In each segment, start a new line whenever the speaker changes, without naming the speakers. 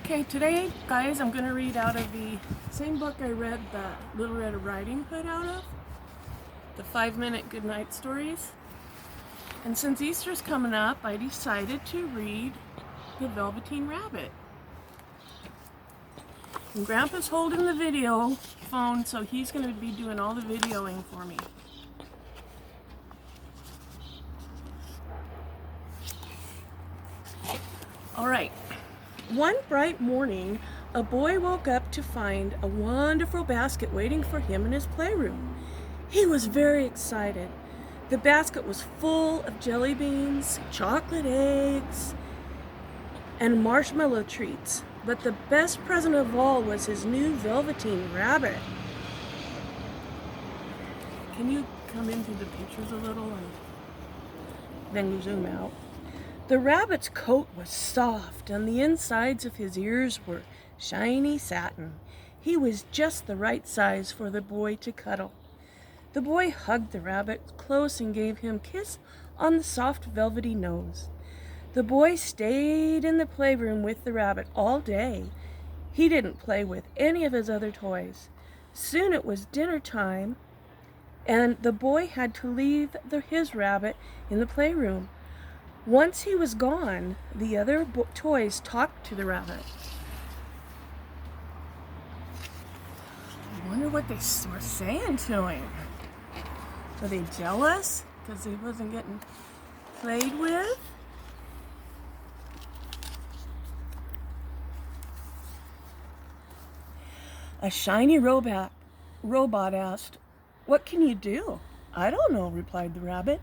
Okay, today, guys, I'm going to read out of the same book I read the Little Red Riding Hood out of, the 5-minute goodnight stories. And since Easter's coming up, I decided to read the Velveteen Rabbit. And Grandpa's holding the video phone, so he's going to be doing all the videoing for me. All right. One bright morning, a boy woke up to find a wonderful basket waiting for him in his playroom. He was very excited. The basket was full of jelly beans, chocolate eggs, and marshmallow treats. But the best present of all was his new Velveteen Rabbit. Can you come into the pictures a little and then zoom out? The rabbit's coat was soft, and the insides of his ears were shiny satin. He was just the right size for the boy to cuddle. The boy hugged the rabbit close and gave him a kiss on the soft velvety nose. The boy stayed in the playroom with the rabbit all day. He didn't play with any of his other toys. Soon it was dinner time, and the boy had to leave his rabbit in the playroom. Once he was gone, the other toys talked to the rabbit. I wonder what they were saying to him. Were they jealous because he wasn't getting played with? A shiny robot asked, "What can you do?" "I don't know," replied the rabbit.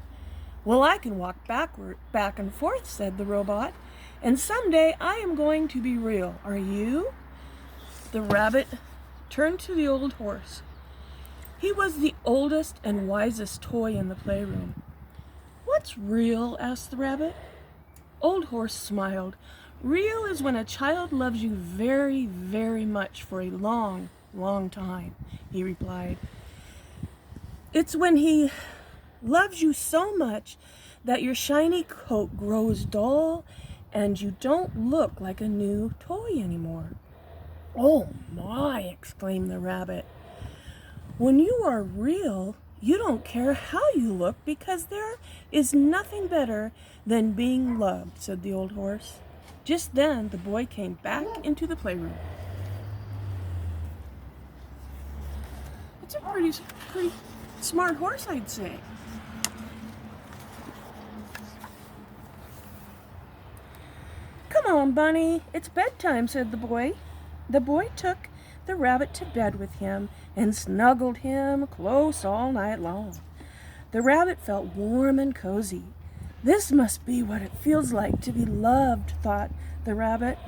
"Well, I can walk back and forth," said the robot, "and someday I am going to be real. Are you?" The rabbit turned to the old horse. He was the oldest and wisest toy in the playroom. "What's real?" asked the rabbit. Old Horse smiled. "Real is when a child loves you very, very much for a long, long time," he replied. "It's when he loves you so much that your shiny coat grows dull and you don't look like a new toy anymore." "Oh my!" exclaimed the rabbit. "When you are real, you don't care how you look because there is nothing better than being loved," said the old horse. Just then the boy came back into the playroom. It's a pretty smart horse, I'd say. "Come on, Bunny, it's bedtime," said the boy. The boy took the rabbit to bed with him and snuggled him close all night long. The rabbit felt warm and cozy. "This must be what it feels like to be loved," thought the rabbit.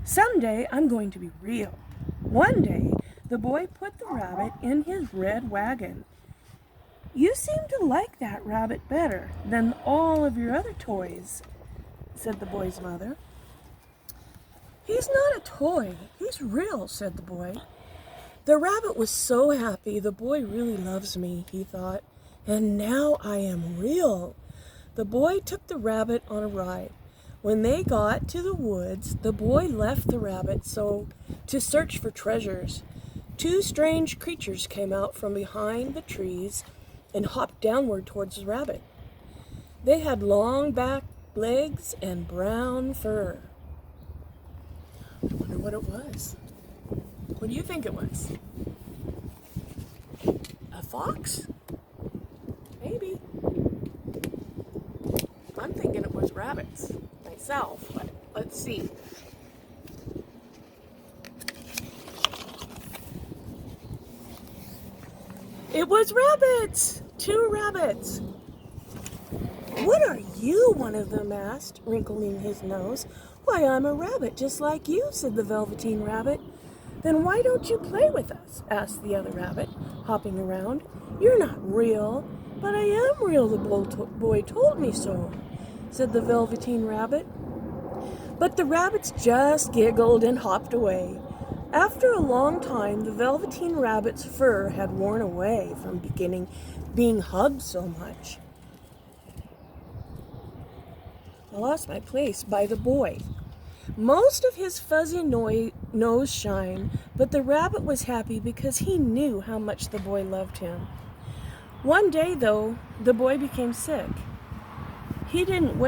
"Someday I'm going to be real." One day, the boy put the rabbit in his red wagon. "You seem to like that rabbit better than all of your other toys," said the boy's mother. "He's not a toy, he's real," said the boy. The rabbit was so happy. "The boy really loves me," he thought, "and now I am real." The boy took the rabbit on a ride. When they got to the woods, the boy left the rabbit to search for treasures. Two strange creatures came out from behind the trees and hopped downward towards the rabbit. They had long back legs and brown fur. I wonder what it was. What do you think it was? A fox? Maybe. I'm thinking it was rabbits myself, but let's see. It was rabbits! 2 rabbits. "What are you?" one of them asked, wrinkling his nose. "Why, I'm a rabbit just like you," said the Velveteen Rabbit. "Then why don't you play with us?" asked the other rabbit, hopping around. "You're not real." "But I am real, the boy told me so," said the Velveteen Rabbit. But the rabbits just giggled and hopped away. After a long time, the Velveteen Rabbit's fur had worn away from being hugged so much. I lost my place by the boy. most of his fuzzy nose shine, but the rabbit was happy because he knew how much the boy loved him. One day, though, the boy became sick. He didn't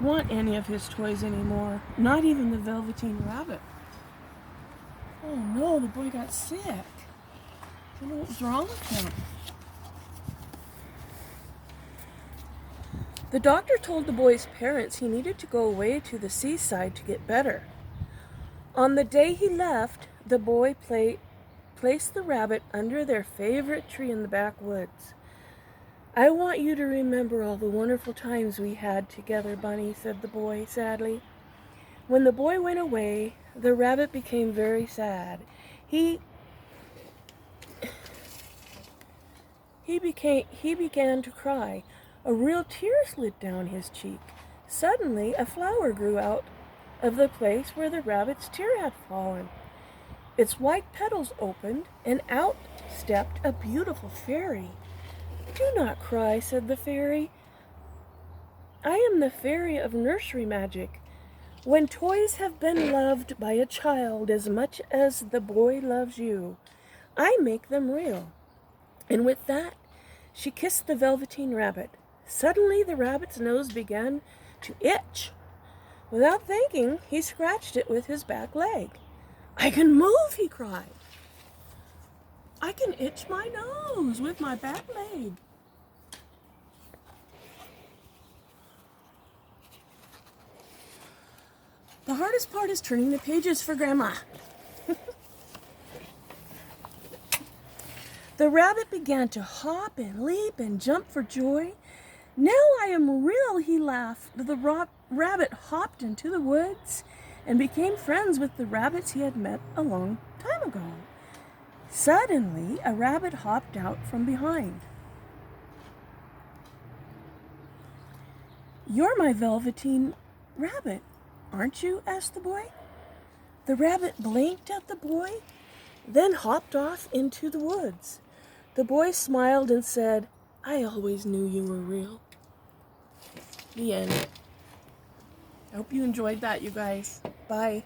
want any of his toys anymore, not even the Velveteen Rabbit. Oh no, the boy got sick. I don't know what was wrong with him. The doctor told the boy's parents he needed to go away to the seaside to get better. On the day he left, the boy placed the rabbit under their favorite tree in the backwoods. "I want you to remember all the wonderful times we had together, Bunny," said the boy sadly. When the boy went away, the rabbit became very sad. He began to cry. A real tear slid down his cheek. Suddenly, a flower grew out of the place where the rabbit's tear had fallen. Its white petals opened, and out stepped a beautiful fairy. "Do not cry," said the fairy. "I am the fairy of nursery magic. When toys have been loved by a child as much as the boy loves you, I make them real." And with that, she kissed the Velveteen Rabbit. Suddenly, the rabbit's nose began to itch. Without thinking, he scratched it with his back leg. "I can move," he cried. "I can itch my nose with my back leg." The hardest part is turning the pages for Grandma. The rabbit began to hop and leap and jump for joy. "Now I am real," he laughed. The rabbit hopped into the woods and became friends with the rabbits he had met a long time ago. Suddenly, a rabbit hopped out from behind. "You're my Velveteen Rabbit, aren't you?" asked the boy. The rabbit blinked at the boy, then hopped off into the woods. The boy smiled and said, "I always knew you were real." The end. I hope you enjoyed that, you guys. Bye.